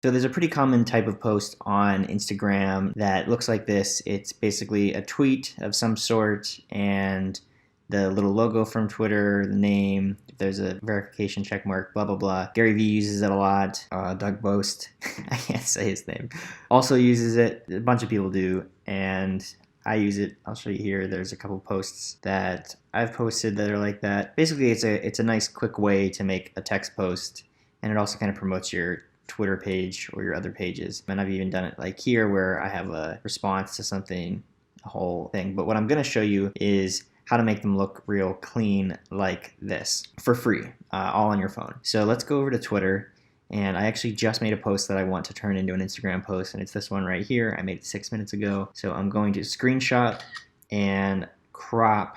So there's a pretty common type of post on Instagram that looks like this. It's basically a tweet of some sort and the little logo from Twitter, the name, if there's a verification check mark, blah, blah, blah. Gary Vee uses it a lot. Doug Boast, I can't say his name, also uses it. A bunch of people do, and I use it. I'll show you here. There's a couple posts that I've posted that are like that. Basically, it's a nice, quick way to make a text post, and it also kind of promotes your Twitter page or your other pages. And I've even done it like here where I have a response to something, a whole thing. But what I'm going to show you is how to make them look real clean like this for free, all on your phone. So let's go over to Twitter, and I actually just made a post that I want to turn into an Instagram post, and it's this one right here. I made it 6 minutes ago. So I'm going to screenshot and crop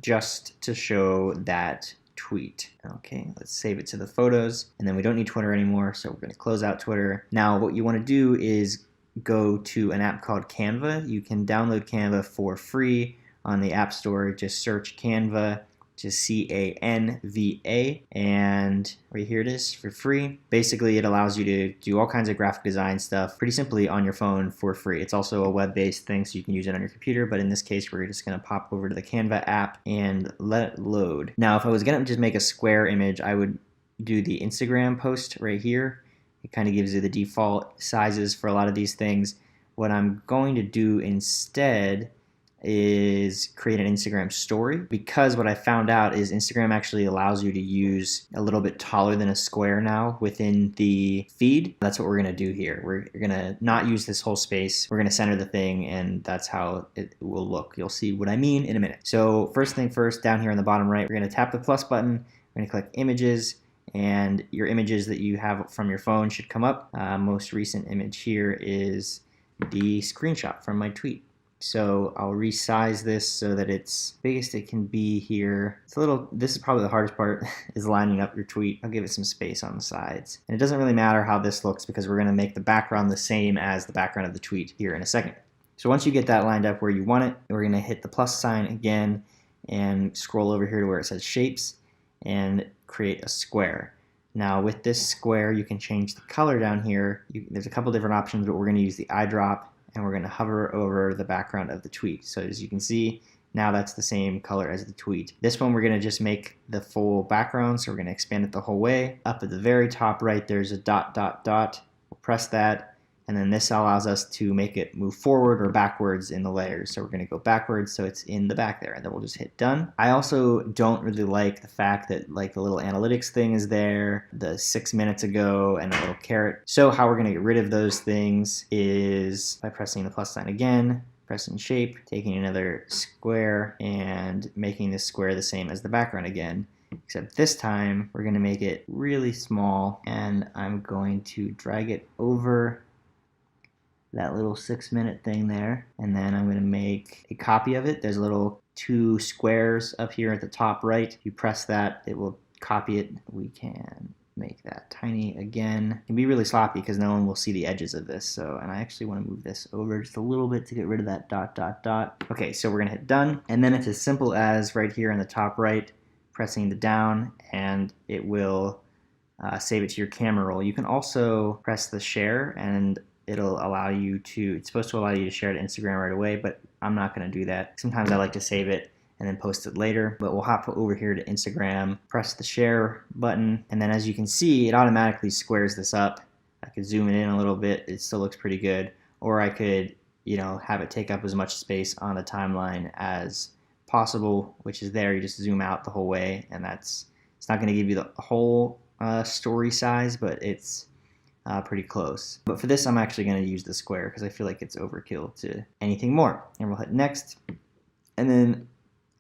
just to show that tweet. Okay, let's save it to the photos, and then we don't need Twitter anymore, so we're going to close out Twitter. Now what you want to do is go to an app called Canva. You can download Canva for free on the App Store. Just search Canva, just C-A-N-V-A, and right here it is for free. Basically, it allows you to do all kinds of graphic design stuff pretty simply on your phone for free. It's also a web-based thing, so you can use it on your computer, but in this case, we're just going to pop over to the Canva app and let it load. Now, if I was going to just make a square image, I would do the Instagram post right here. It kind of gives you the default sizes for a lot of these things. What I'm going to do instead is create an Instagram story, because what I found out is Instagram actually allows you to use a little bit taller than a square now within the feed. That's what we're going to do here. We're going to not use this whole space. We're going to center the thing, and that's how it will look. You'll see what I mean in a minute. So first thing first, down here on the bottom right, we're going to tap the plus button. We're going to click images, and your images that you have from your phone should come up. Most recent image here is the screenshot from my tweet. So I'll resize this so that it's biggest it can be here. It's a little, this is probably the hardest part, is lining up your tweet. I'll give it some space on the sides. And it doesn't really matter how this looks because we're gonna make the background the same as the background of the tweet here in a second. So once you get that lined up where you want it, we're gonna hit the plus sign again and scroll over here to where it says shapes and create a square. Now with this square, you can change the color down here. There's a couple different options, but we're gonna use the eyedrop, and we're going to hover over the background of the tweet. So as you can see, now that's the same color as the tweet. This one we're going to just make the full background, so we're going to expand it the whole way. Up at the very top right, there's a dot, dot, dot. We'll press that, and then this allows us to make it move forward or backwards in the layers. So we're going to go backwards so it's in the back there, and then we'll just hit done. I also don't really like the fact that like the little analytics thing is there, the 6 minutes ago, and a little caret. So how we're going to get rid of those things is by pressing the plus sign again, pressing shape, taking another square, and making this square the same as the background again. Except this time we're going to make it really small, and I'm going to drag it over that little 6 minute thing there, and then I'm going to make a copy of it. There's a little 2 squares up here at the top right. If you press that, it will copy it. We can make that tiny again. It can be really sloppy because no one will see the edges of this. So, and I actually want to move this over just a little bit to get rid of that dot, dot, dot. Okay, so we're going to hit done, and then it's as simple as right here in the top right, pressing the down, and it will save it to your camera roll. You can also press the share, and it'll allow you to, it's supposed to allow you to share it to Instagram right away, but I'm not going to do that. Sometimes I like to save it and then post it later, but we'll hop over here to Instagram, press the share button, and then as you can see, it automatically squares this up. I could zoom it in a little bit, it still looks pretty good, or I could, you know, have it take up as much space on the timeline as possible, which is there. You just zoom out the whole way, and it's not going to give you the whole story size, but it's pretty close. But for this, I'm actually going to use the square because I feel like it's overkill to anything more. And we'll hit next. And then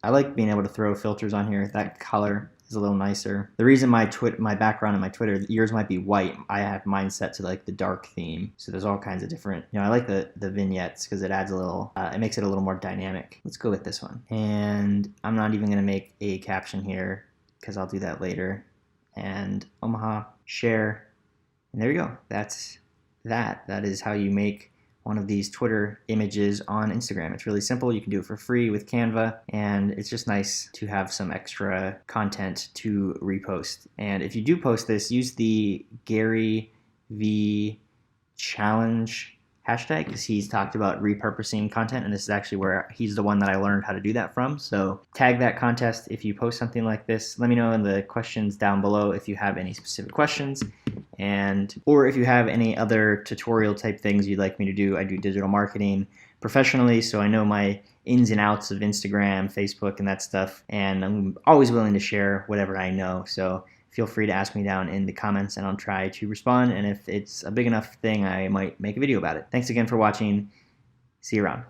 I like being able to throw filters on here. That color is a little nicer. The reason my background in my Twitter, yours might be white. I have mine set to like the dark theme. So there's all kinds of different, you know, I like the vignettes because it adds a little, it makes it a little more dynamic. Let's go with this one. And I'm not even going to make a caption here because I'll do that later. And Omaha, share. And there you go. That's that. That is how you make one of these Twitter images on Instagram. It's really simple. You can do it for free with Canva, and it's just nice to have some extra content to repost. And if you do post this, use the Gary V challenge hashtag, because he's talked about repurposing content, and this is actually where he's the one that I learned how to do that from. So tag that contest if you post something like this. Let me know in the questions down below if you have any specific questions, or if you have any other tutorial type things you'd like me to do. I do digital marketing professionally, so I know my ins and outs of Instagram, Facebook, and that stuff, and I'm always willing to share whatever I know. So feel free to ask me down in the comments and I'll try to respond, and if it's a big enough thing, I might make a video about it. Thanks again for watching. See you around.